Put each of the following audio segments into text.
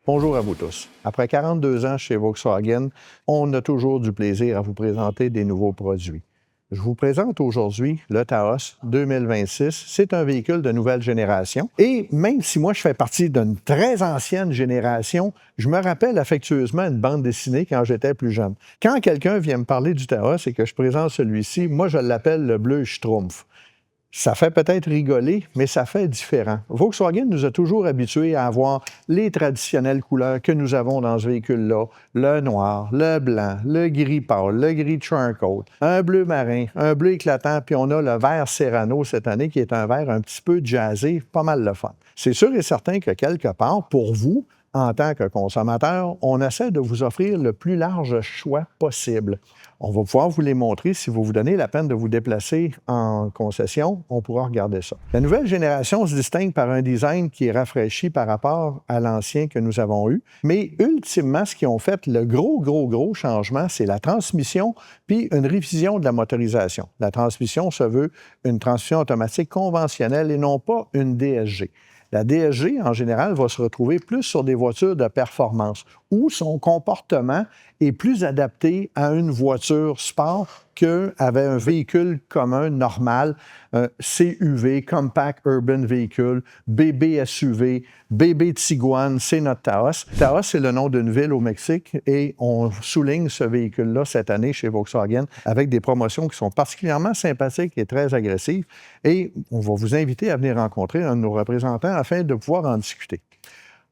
Bonjour à vous tous. Après 42 ans chez Volkswagen, on a toujours du plaisir à vous présenter des nouveaux produits. Je vous présente aujourd'hui le Taos 2026. C'est un véhicule de nouvelle génération. Et même si moi, je fais partie d'une très ancienne génération, je me rappelle affectueusement une bande dessinée quand j'étais plus jeune. Quand quelqu'un vient me parler du Taos et que je présente celui-ci, moi, je l'appelle le bleu Schtroumpf. Ça fait peut-être rigoler, mais ça fait différent. Volkswagen nous a toujours habitués à avoir les traditionnelles couleurs que nous avons dans ce véhicule-là. Le noir, le blanc, le gris pâle, le gris charcoal, un bleu marin, un bleu éclatant, puis on a le vert Serrano cette année qui est un vert un petit peu jazzé, pas mal le fun. C'est sûr et certain que quelque part, pour vous, en tant que consommateur, on essaie de vous offrir le plus large choix possible. On va pouvoir vous les montrer. Si vous vous donnez la peine de vous déplacer en concession, on pourra regarder ça. La nouvelle génération se distingue par un design qui est rafraîchi par rapport à l'ancien que nous avons eu. Mais ultimement, ce qui ont fait le gros changement, c'est la transmission puis une révision de la motorisation. La transmission se veut une transmission automatique conventionnelle et non pas une DSG. La DSG, en général, va se retrouver plus sur des voitures de performance où son comportement est plus adapté à une voiture sport qu'avec un véhicule commun normal, un CUV, Compact Urban Vehicle, BB SUV, BB Tiguan, c'est notre Taos. Taos, c'est le nom d'une ville au Mexique et on souligne ce véhicule-là cette année chez Volkswagen avec des promotions qui sont particulièrement sympathiques et très agressives. Et on va vous inviter à venir rencontrer un de nos représentants afin de pouvoir en discuter.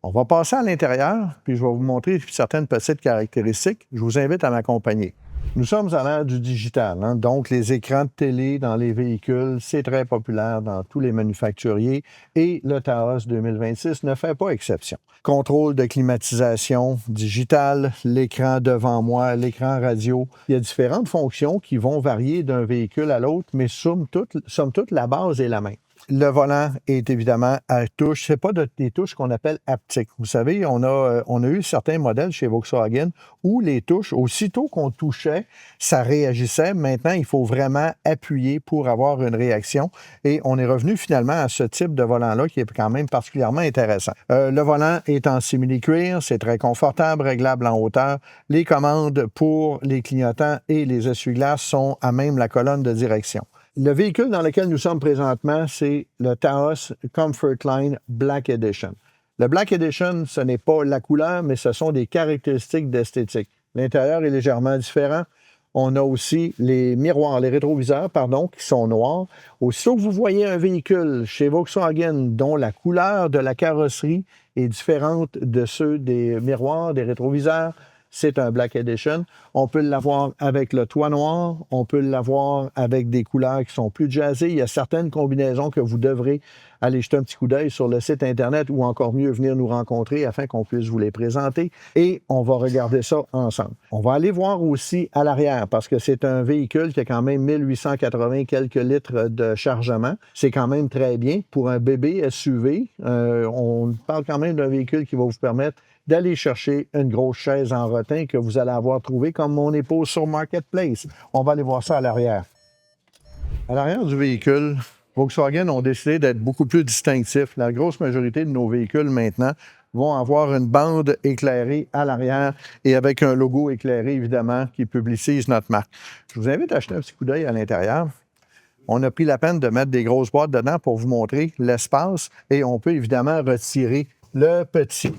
On va passer à l'intérieur, puis je vais vous montrer certaines petites caractéristiques. Je vous invite à m'accompagner. Nous sommes à l'ère du digital, donc les écrans de télé dans les véhicules, c'est très populaire dans tous les manufacturiers et le Taos 2026 ne fait pas exception. Contrôle de climatisation digitale, l'écran devant moi, l'écran radio. Il y a différentes fonctions qui vont varier d'un véhicule à l'autre, mais somme toute, la base est la même. Le volant est évidemment à touche. Ce n'est pas des touches qu'on appelle haptiques. Vous savez, on a eu certains modèles chez Volkswagen où les touches, aussitôt qu'on touchait, ça réagissait. Maintenant, il faut vraiment appuyer pour avoir une réaction. Et on est revenu finalement à ce type de volant-là qui est quand même particulièrement intéressant. Le volant est en simili-cuir, c'est très confortable, réglable en hauteur. Les commandes pour les clignotants et les essuie-glaces sont à même la colonne de direction. Le véhicule dans lequel nous sommes présentement, c'est le Taos Comfortline Black Edition. Le Black Edition, ce n'est pas la couleur, mais ce sont des caractéristiques d'esthétique. L'intérieur est légèrement différent. On a aussi les miroirs, les rétroviseurs, qui sont noirs. Aussitôt que vous voyez un véhicule chez Volkswagen dont la couleur de la carrosserie est différente de ceux des miroirs, des rétroviseurs, c'est un Black Edition. On peut l'avoir avec le toit noir, on peut l'avoir avec des couleurs qui sont plus jazzées. Il y a certaines combinaisons que vous devrez aller jeter un petit coup d'œil sur le site Internet ou encore mieux venir nous rencontrer afin qu'on puisse vous les présenter et on va regarder ça ensemble. On va aller voir aussi à l'arrière parce que c'est un véhicule qui a quand même 1880 quelques litres de chargement. C'est quand même très bien. Pour un bébé SUV, on parle quand même d'un véhicule qui va vous permettre d'aller chercher une grosse chaise en rotin que vous allez avoir trouvée comme mon épouse sur Marketplace. On va aller voir ça à l'arrière. À l'arrière du véhicule, Volkswagen ont décidé d'être beaucoup plus distinctifs. La grosse majorité de nos véhicules maintenant vont avoir une bande éclairée à l'arrière et avec un logo éclairé, évidemment, qui publicise notre marque. Je vous invite à jeter un petit coup d'œil à l'intérieur. On a pris la peine de mettre des grosses boîtes dedans pour vous montrer l'espace et on peut évidemment retirer le petit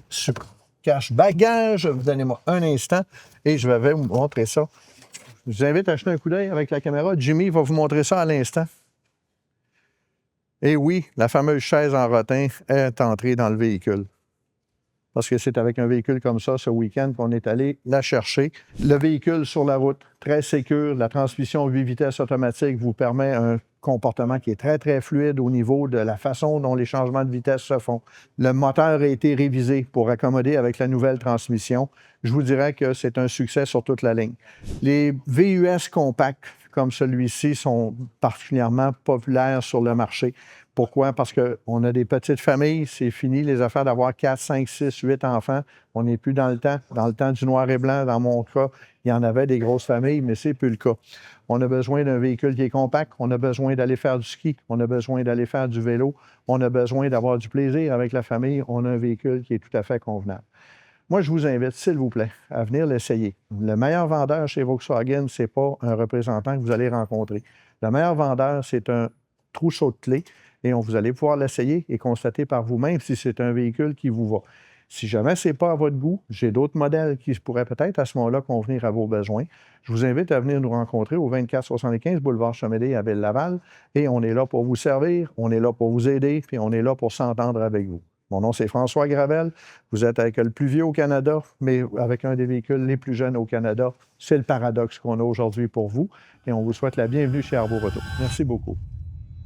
cache-bagage. Donnez-moi un instant et je vais vous montrer ça. Je vous invite à jeter un coup d'œil avec la caméra. Jimmy va vous montrer ça à l'instant. Et oui, la fameuse chaise en rotin est entrée dans le véhicule. Parce que c'est avec un véhicule comme ça, ce week-end, qu'on est allé la chercher. Le véhicule sur la route, très sécure. La transmission 8 vitesses automatique vous permet un comportement qui est très fluide au niveau de la façon dont les changements de vitesse se font. Le moteur a été révisé pour accommoder avec la nouvelle transmission. Je vous dirais que c'est un succès sur toute la ligne. Les VUS compacts comme celui-ci sont particulièrement populaires sur le marché. Pourquoi? Parce qu'on a des petites familles, c'est fini les affaires d'avoir 4, 5, 6, 8 enfants. On n'est plus dans le temps du noir et blanc. Dans mon cas, il y en avait des grosses familles, mais c'est plus le cas. On a besoin d'un véhicule qui est compact, on a besoin d'aller faire du ski, on a besoin d'aller faire du vélo, on a besoin d'avoir du plaisir avec la famille, on a un véhicule qui est tout à fait convenable. Moi, je vous invite, s'il vous plaît, à venir l'essayer. Le meilleur vendeur chez Volkswagen, ce n'est pas un représentant que vous allez rencontrer. Le meilleur vendeur, c'est un trousseau de clés et vous allez pouvoir l'essayer et constater par vous-même si c'est un véhicule qui vous va. Si jamais ce n'est pas à votre goût, j'ai d'autres modèles qui pourraient peut-être à ce moment-là convenir à vos besoins. Je vous invite à venir nous rencontrer au 2475 boulevard Chamédé à Ville-Laval et on est là pour vous servir, on est là pour vous aider, puis on est là pour s'entendre avec vous. Mon nom, c'est François Gravel. Vous êtes avec le plus vieux au Canada, mais avec un des véhicules les plus jeunes au Canada. C'est le paradoxe qu'on a aujourd'hui pour vous et on vous souhaite la bienvenue chez Arbour Auto. Merci beaucoup.